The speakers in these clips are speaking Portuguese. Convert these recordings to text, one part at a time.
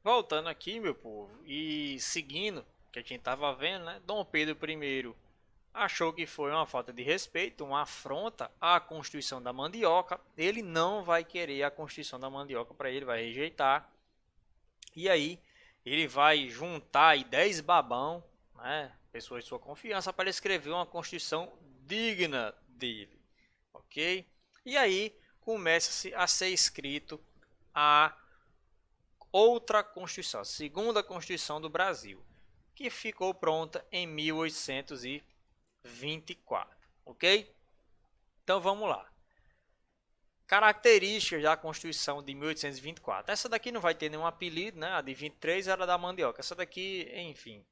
Voltando aqui, meu povo, e seguindo o que a gente tava vendo, né? Dom Pedro I achou que foi uma falta de respeito, uma afronta à Constituição da Mandioca. Ele não vai querer a Constituição da Mandioca para ele, vai rejeitar. E aí ele vai juntar aí 10 babão, né? Pessoas de sua confiança para ele escrever uma Constituição digna dele, ok? E aí começa-se a ser escrito a outra Constituição, a segunda Constituição do Brasil, que ficou pronta em 1824, ok? Então vamos lá. Características da Constituição de 1824. Essa daqui não vai ter nenhum apelido, né? A de 23 era da mandioca. Essa daqui, enfim,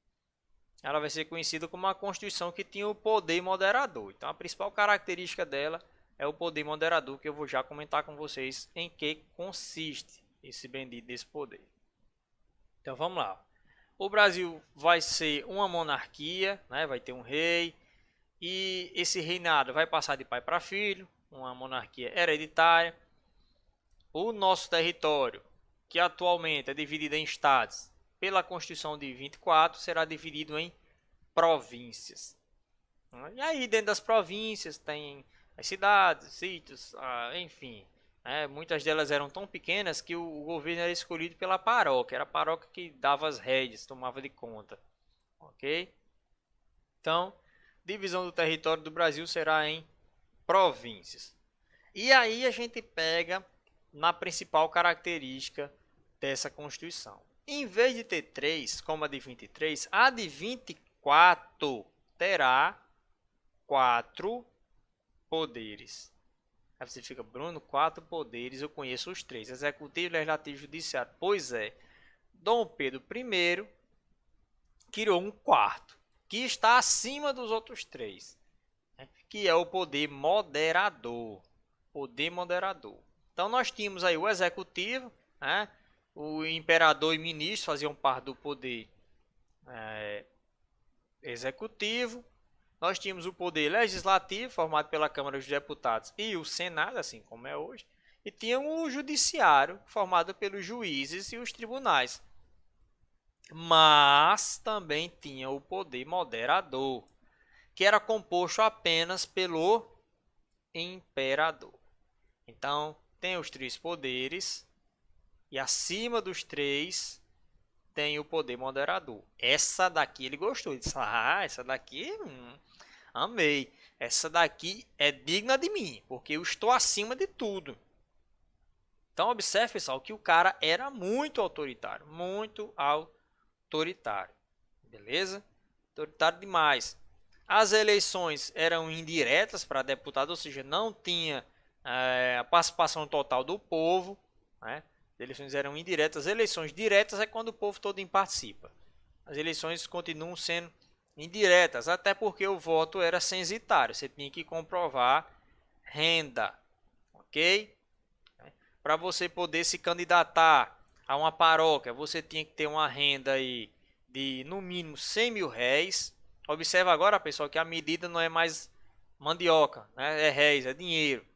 ela vai ser conhecida como uma Constituição que tinha o poder moderador. Então a principal característica dela é o poder moderador, que eu vou já comentar com vocês em que consiste esse bendito desse poder. Então vamos lá. O Brasil vai ser uma monarquia, né? Vai ter um rei e esse reinado vai passar de pai para filho, uma monarquia hereditária. O nosso território, que atualmente é dividido em estados, pela Constituição de 24, será dividido em províncias. E aí dentro das províncias tem as cidades, sítios, enfim. Muitas delas eram tão pequenas que o governo era escolhido pela paróquia. Era a paróquia que dava as rédeas, tomava de conta. Ok? Então, divisão do território do Brasil será em províncias. E aí a gente pega na principal característica dessa Constituição. Em vez de ter três, como a de 23, a de 24 terá quatro poderes. Aí você fica, Bruno, quatro poderes, eu conheço os três: executivo, legislativo e judiciário. Pois é, Dom Pedro I criou um quarto, que está acima dos outros três, né? Que é o poder moderador. Poder moderador. Então nós tínhamos aí o executivo, né? O imperador e ministro faziam parte do poder executivo. Nós tínhamos o poder legislativo, formado pela Câmara dos Deputados e o Senado, assim como é hoje. E tínhamos o judiciário, formado pelos juízes e os tribunais. Mas também tinha o poder moderador, que era composto apenas pelo imperador. Então, tem os três poderes e acima dos três tem o poder moderador. Essa daqui ele gostou, ele disse: "Ah, essa daqui, amei. Essa daqui é digna de mim, porque eu estou acima de tudo." Então, observe, pessoal, que o cara era muito autoritário, muito autoritário. Beleza? Autoritário demais. As eleições eram indiretas para deputado, ou seja, não tinha a participação total do povo, né? As eleições eram indiretas. As eleições diretas é quando o povo todo participa. As eleições continuam sendo indiretas, até porque o voto era censitário. Você tinha que comprovar renda, ok? Para você poder se candidatar a uma paróquia, você tinha que ter uma renda aí de no mínimo 100 mil réis. Observa agora, pessoal, que a medida não é mais mandioca, né? É réis, é dinheiro.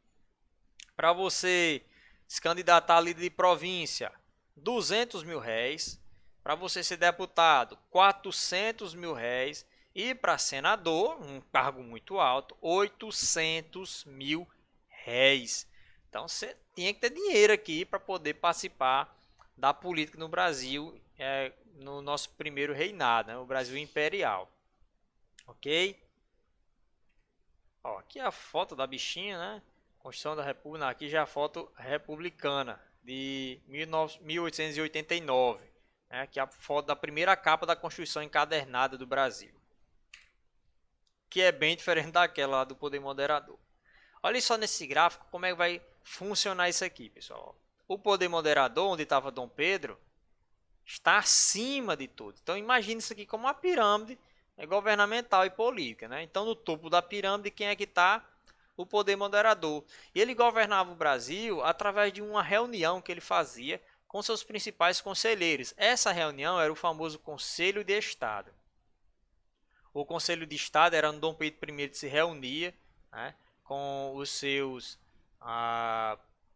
Para você se candidatar a líder de província, 200 mil réis. Para você ser deputado, 400 mil réis. E para senador, um cargo muito alto, 800 mil réis. Então você tinha que ter dinheiro aqui para poder participar da política no Brasil, no nosso primeiro reinado, né? O Brasil imperial. Ok? Ó, aqui é a foto da bichinha, né? Constituição da República. Aqui já é a foto republicana de 1889. Né? Aqui é a foto da primeira capa da Constituição encadernada do Brasil. Que é bem diferente daquela lá do poder moderador. Olha só nesse gráfico como é que vai funcionar isso aqui, pessoal. O poder moderador, onde estava Dom Pedro, está acima de tudo. Então imagine isso aqui como uma pirâmide governamental e política, né? Então no topo da pirâmide quem é que está? O poder moderador. E ele governava o Brasil através de uma reunião que ele fazia com seus principais conselheiros. Essa reunião era o famoso Conselho de Estado. O Conselho de Estado era onde Dom Pedro I se reunia, né, com os seus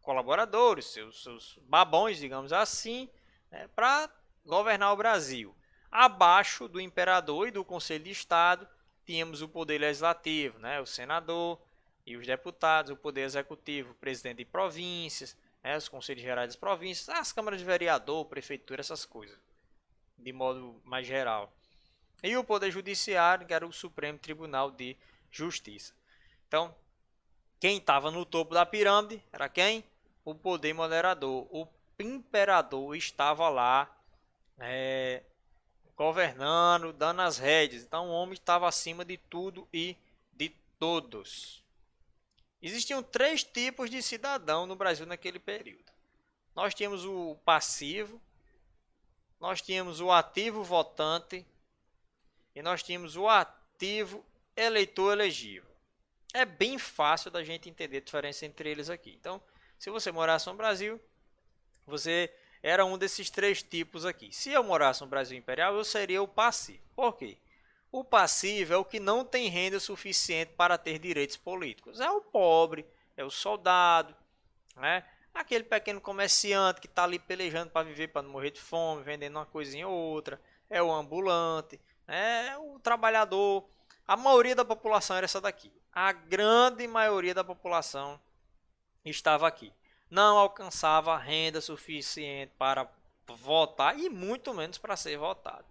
colaboradores, seus babões, digamos assim, né, para governar o Brasil. Abaixo do imperador e do Conselho de Estado, tínhamos o poder legislativo, né? O senador e os deputados, o poder executivo, o presidente de províncias, né? Os conselhos gerais das províncias, as câmaras de vereador, prefeitura, essas coisas, de modo mais geral. E o poder judiciário, que era o Supremo Tribunal de Justiça. Então, quem estava no topo da pirâmide era quem? O poder moderador. O imperador estava lá governando, dando as rédeas. Então o homem estava acima de tudo e de todos. Existiam 3 tipos de cidadão no Brasil naquele período. Nós tínhamos o passivo, nós tínhamos o ativo votante e nós tínhamos o ativo eleitor elegível. É bem fácil da gente entender a diferença entre eles aqui. Então, se você morasse no Brasil, você era um desses 3 tipos aqui. Se eu morasse no Brasil Imperial, eu seria o passivo. Por quê? O passivo é o que não tem renda suficiente para ter direitos políticos. É o pobre, é o soldado, né? Aquele pequeno comerciante que está ali pelejando para viver, para não morrer de fome, vendendo uma coisinha ou outra. É o ambulante, é o trabalhador. A maioria da população era essa daqui. A grande maioria da população estava aqui. Não alcançava renda suficiente para votar e muito menos para ser votado.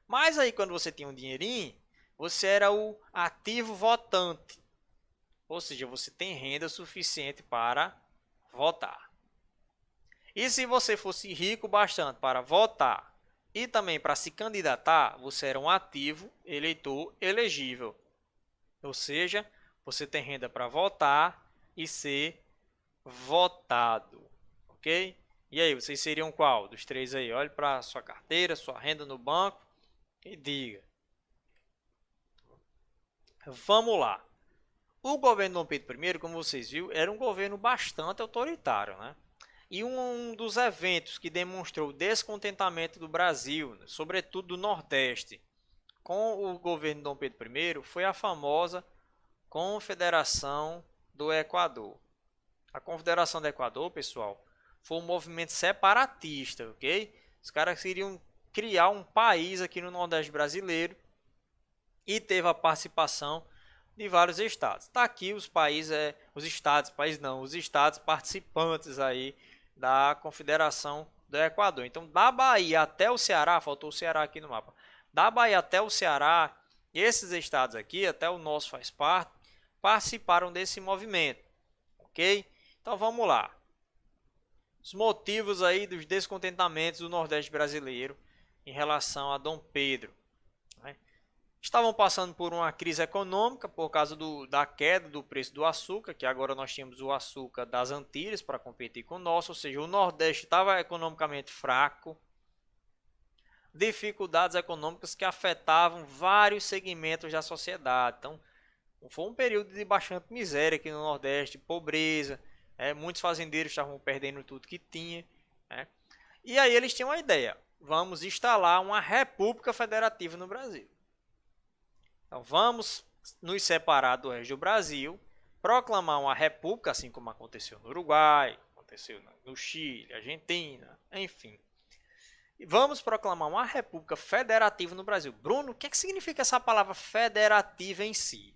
Mas aí quando você tinha um dinheirinho, você era o ativo votante. Ou seja, você tem renda suficiente para votar. E se você fosse rico bastante para votar e também para se candidatar, você era um ativo eleitor elegível. Ou seja, você tem renda para votar e ser votado, ok? E aí, vocês seriam qual dos 3 aí? Olhe para sua carteira, sua renda no banco e diga. Vamos lá. O governo Dom Pedro I, como vocês viram, era um governo bastante autoritário, né? E um dos eventos que demonstrou descontentamento do Brasil, sobretudo do Nordeste, com o governo Dom Pedro I, foi a famosa Confederação do Equador. A Confederação do Equador, pessoal, foi um movimento separatista, ok? Os caras queriam criar um país aqui no Nordeste brasileiro e teve a participação de vários estados. Tá aqui os países, os estados participantes aí da Confederação do Equador. Então, da Bahia até o Ceará, faltou o Ceará aqui no mapa. Da Bahia até o Ceará, esses estados aqui, até o nosso faz parte, participaram desse movimento, ok? Então vamos lá. Os motivos aí dos descontentamentos do Nordeste brasileiro em relação a Dom Pedro. Né? Estavam passando por uma crise econômica por causa da queda do preço do açúcar, que agora nós tínhamos o açúcar das Antilhas para competir com o nosso, ou seja, o Nordeste estava economicamente fraco. Dificuldades econômicas que afetavam vários segmentos da sociedade. Então, foi um período de bastante miséria aqui no Nordeste, pobreza. Muitos fazendeiros estavam perdendo tudo que tinha. Né? E aí eles tinham uma ideia. Vamos instalar uma república federativa no Brasil. Então vamos nos separar do resto do Brasil, proclamar uma república, assim como aconteceu no Uruguai, aconteceu no Chile, Argentina, enfim. E vamos proclamar uma república federativa no Brasil. Bruno, o que significa essa palavra federativa em si?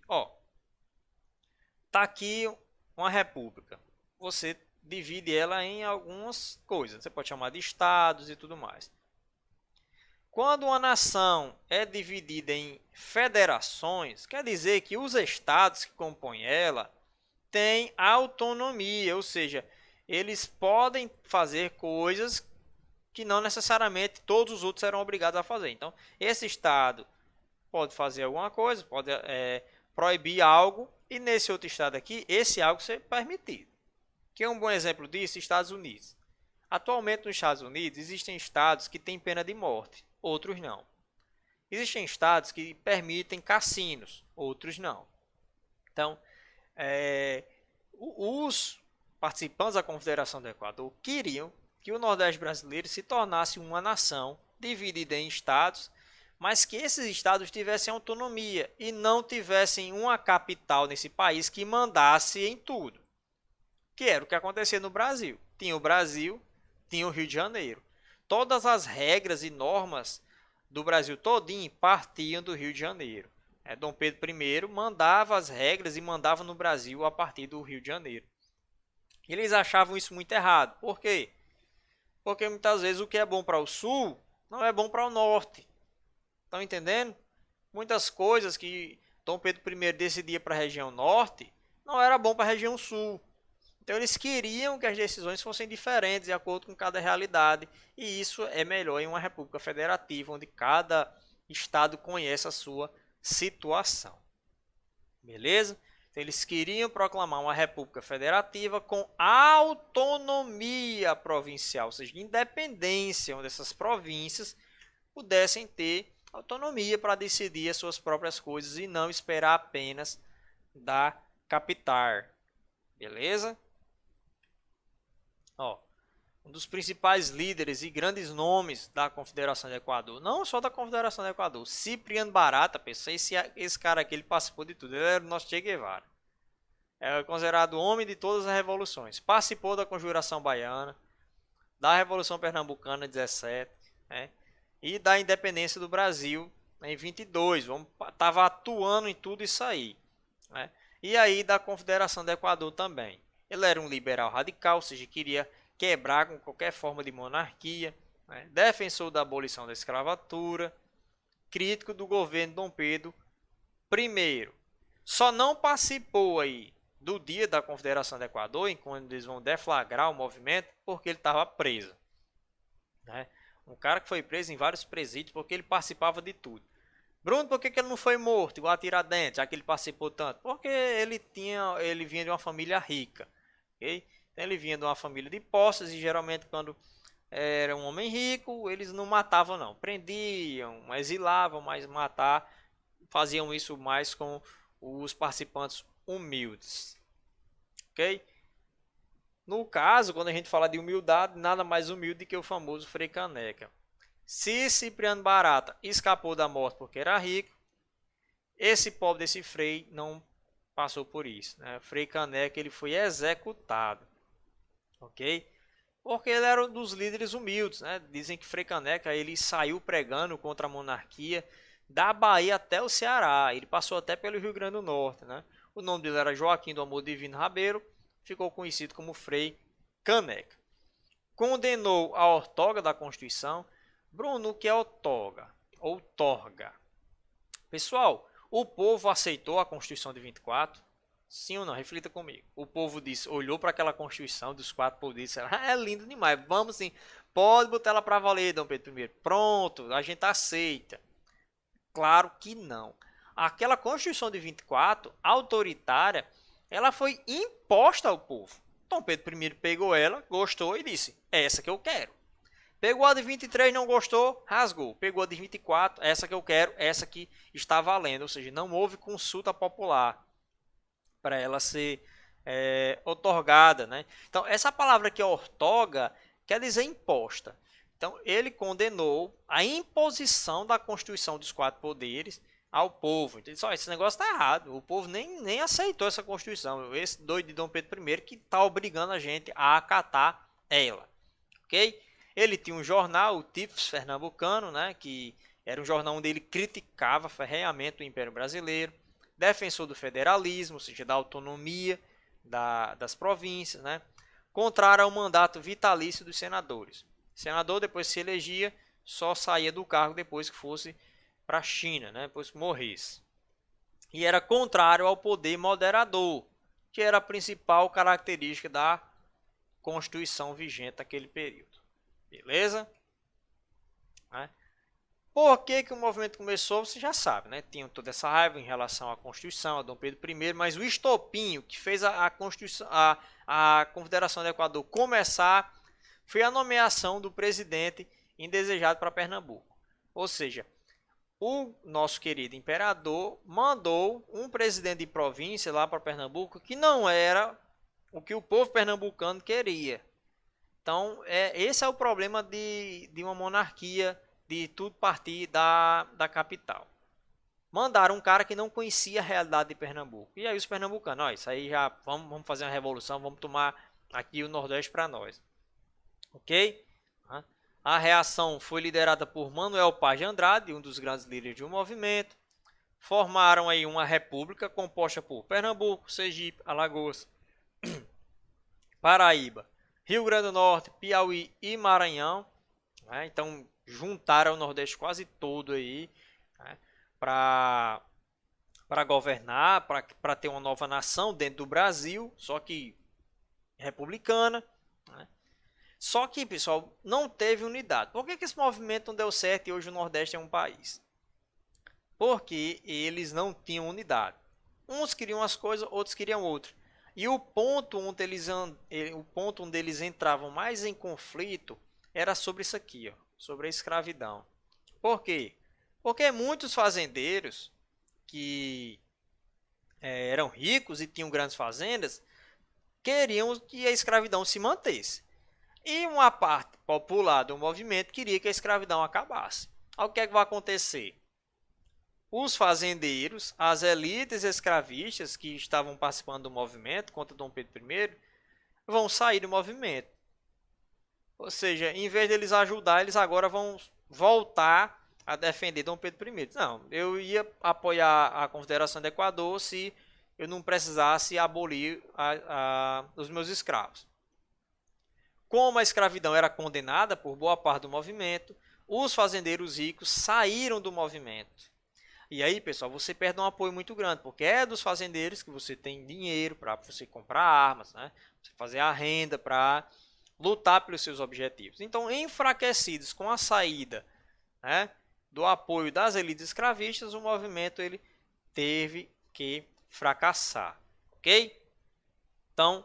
Tá aqui uma república. Você divide ela em algumas coisas. Você pode chamar de estados e tudo mais. Quando uma nação é dividida em federações, quer dizer que os estados que compõem ela têm autonomia, ou seja, eles podem fazer coisas que não necessariamente todos os outros serão obrigados a fazer. Então, esse estado pode fazer alguma coisa, pode proibir algo, e nesse outro estado aqui, esse algo ser permitido. Que é um bom exemplo disso? Estados Unidos. Atualmente nos Estados Unidos existem estados que têm pena de morte, outros não. Existem estados que permitem cassinos, outros não. Então, os participantes da Confederação do Equador queriam que o Nordeste brasileiro se tornasse uma nação dividida em estados, mas que esses estados tivessem autonomia e não tivessem uma capital nesse país que mandasse em tudo. Que era o que acontecia no Brasil. Tinha o Brasil, tinha o Rio de Janeiro. todas as regras e normas do Brasil todinho partiam do Rio de Janeiro. Dom Pedro I mandava as regras e mandava no Brasil a partir do Rio de Janeiro. E eles achavam isso muito errado. Por quê? Porque muitas vezes o que é bom para o sul não é bom para o norte. Estão entendendo? Muitas coisas que Dom Pedro I decidia para a região norte não era bom para a região sul. Então eles queriam que as decisões fossem diferentes de acordo com cada realidade. E isso é melhor em uma república federativa, onde cada estado conhece a sua situação. Beleza? Então, eles queriam proclamar uma república federativa com autonomia provincial, ou seja, independência, onde essas províncias pudessem ter autonomia para decidir as suas próprias coisas e não esperar apenas da capital. Beleza? Ó, um dos principais líderes e grandes nomes da Confederação do Equador, não só da Confederação do Equador, Cipriano Barata, pessoal, esse cara aqui ele participou de tudo, ele era o nosso Che Guevara. É considerado o homem de todas as revoluções. Participou da Conjuração Baiana, da Revolução Pernambucana 17, né, e da independência do Brasil em 22. Estava atuando em tudo isso aí. Né, e aí da Confederação do Equador também. Ele era um liberal radical, ou seja, queria quebrar com qualquer forma de monarquia, né, defensor da abolição da escravatura, crítico do governo de Dom Pedro I. Só não participou aí do dia da Confederação do Equador, enquanto eles vão deflagrar o movimento, porque ele estava preso. Né? Um cara que foi preso em vários presídios, porque ele participava de tudo. Bruno, por que ele não foi morto, igual a Tiradentes, já que ele participou tanto? Porque ele vinha de uma família rica. Okay? Então, ele vinha de uma família de posses, e geralmente quando era um homem rico, eles não matavam não. Prendiam, exilavam, mas matar, faziam isso mais com os participantes humildes. Ok? No caso, quando a gente fala de humildade, nada mais humilde que o famoso Frei Caneca. Se Cipriano Barata escapou da morte porque era rico, esse pobre desse Frei não passou por isso. Né? Frei Caneca ele foi executado. Ok? Porque ele era um dos líderes humildes. Né? Dizem que Frei Caneca ele saiu pregando contra a monarquia da Bahia até o Ceará. Ele passou até pelo Rio Grande do Norte. Né? O nome dele era Joaquim do Amor Divino Rabeiro. Ficou conhecido como Frei Caneca. Condenou a outorga da Constituição. Bruno, o que é outorga? Outorga. Pessoal, o povo aceitou a Constituição de 24? Sim ou não? Reflita comigo. O povo disse, olhou para aquela Constituição dos 4 poderes e disse, é lindo demais, vamos sim, pode botar ela para valer, Dom Pedro I. Pronto, a gente aceita. Claro que não. Aquela Constituição de 24, autoritária, ela foi imposta ao povo. Dom Pedro I pegou ela, gostou e disse, é essa que eu quero. Pegou a de 23, não gostou, rasgou. Pegou a de 24, essa que eu quero, essa que está valendo. Ou seja, não houve consulta popular para ela ser outorgada. Né? Então, essa palavra que é outorga quer dizer imposta. Então, ele condenou a imposição da Constituição dos 4 poderes ao povo. Então, ele disse, esse negócio está errado. O povo nem aceitou essa Constituição. Esse doido de Dom Pedro I que está obrigando a gente a acatar ela. Ok? Ele tinha um jornal, o Tifes Pernambucano, né, que era um jornal onde ele criticava ferrenhamente o Império Brasileiro, defensor do federalismo, ou seja, da autonomia das províncias, né, contrário ao mandato vitalício dos senadores. O senador, depois que se elegia, só saía do cargo depois que fosse para a China, né, depois que morresse. E era contrário ao poder moderador, que era a principal característica da Constituição vigente naquele período. Beleza? Por que o movimento começou? Você já sabe, né? Tinham toda essa raiva em relação à Constituição, a Dom Pedro I, mas o estopinho que fez a Confederação do Equador começar foi a nomeação do presidente indesejado para Pernambuco. Ou seja, o nosso querido imperador mandou um presidente de província lá para Pernambuco que não era o que o povo pernambucano queria. Então, esse é o problema de uma monarquia, de tudo partir da capital. Mandaram um cara que não conhecia a realidade de Pernambuco. E aí os pernambucanos, isso aí já, vamos fazer uma revolução, vamos tomar aqui o Nordeste para nós. Ok? A reação foi liderada por Manuel Paz de Andrade, um dos grandes líderes do movimento. Formaram aí uma república composta por Pernambuco, Sergipe, Alagoas, Paraíba, Rio Grande do Norte, Piauí e Maranhão. Né? Então juntaram o Nordeste quase todo aí, né? para governar, para ter uma nova nação dentro do Brasil, só que republicana. Né? Só que, pessoal, não teve unidade. Por que esse movimento não deu certo e hoje o Nordeste é um país? Porque eles não tinham unidade. Uns queriam as coisas, outros queriam outras. E o ponto onde eles entravam mais em conflito era sobre isso aqui, ó, sobre a escravidão. Por quê? Porque muitos fazendeiros que eram ricos e tinham grandes fazendas queriam que a escravidão se mantesse. E uma parte popular do movimento queria que a escravidão acabasse. O que é que vai acontecer? Os fazendeiros, as elites escravistas que estavam participando do movimento contra Dom Pedro I, vão sair do movimento. Ou seja, em vez de eles ajudar, eles agora vão voltar a defender Dom Pedro I. Não, eu ia apoiar a Confederação do Equador se eu não precisasse abolir os meus escravos. Como a escravidão era condenada por boa parte do movimento, os fazendeiros ricos saíram do movimento. E aí, pessoal, você perde um apoio muito grande, porque é dos fazendeiros que você tem dinheiro para você comprar armas, né? Você fazer a renda para lutar pelos seus objetivos. Então, enfraquecidos com a saída, né, do apoio das elites escravistas, o movimento ele teve que fracassar, ok? Então,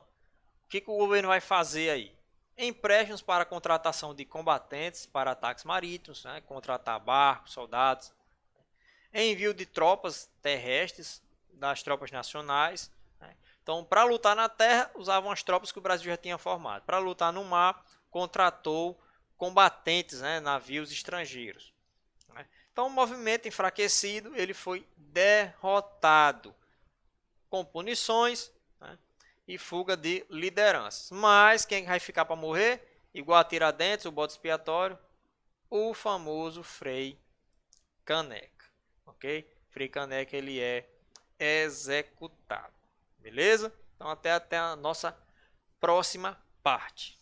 o que o governo vai fazer aí? Empréstimos para a contratação de combatentes para ataques marítimos, né, contratar barcos, soldados, envio de tropas terrestres das tropas nacionais. Né? Então, para lutar na terra, usavam as tropas que o Brasil já tinha formado. Para lutar no mar, contratou combatentes, né, navios estrangeiros. Né? Então, o movimento enfraquecido ele foi derrotado com punições, né, e fuga de lideranças. Mas quem vai ficar para morrer? Igual a Tiradentes, o bode expiatório, o famoso Frei Caneca. Ok? Frei Caneca ele é executado. Beleza? Então até a nossa próxima parte.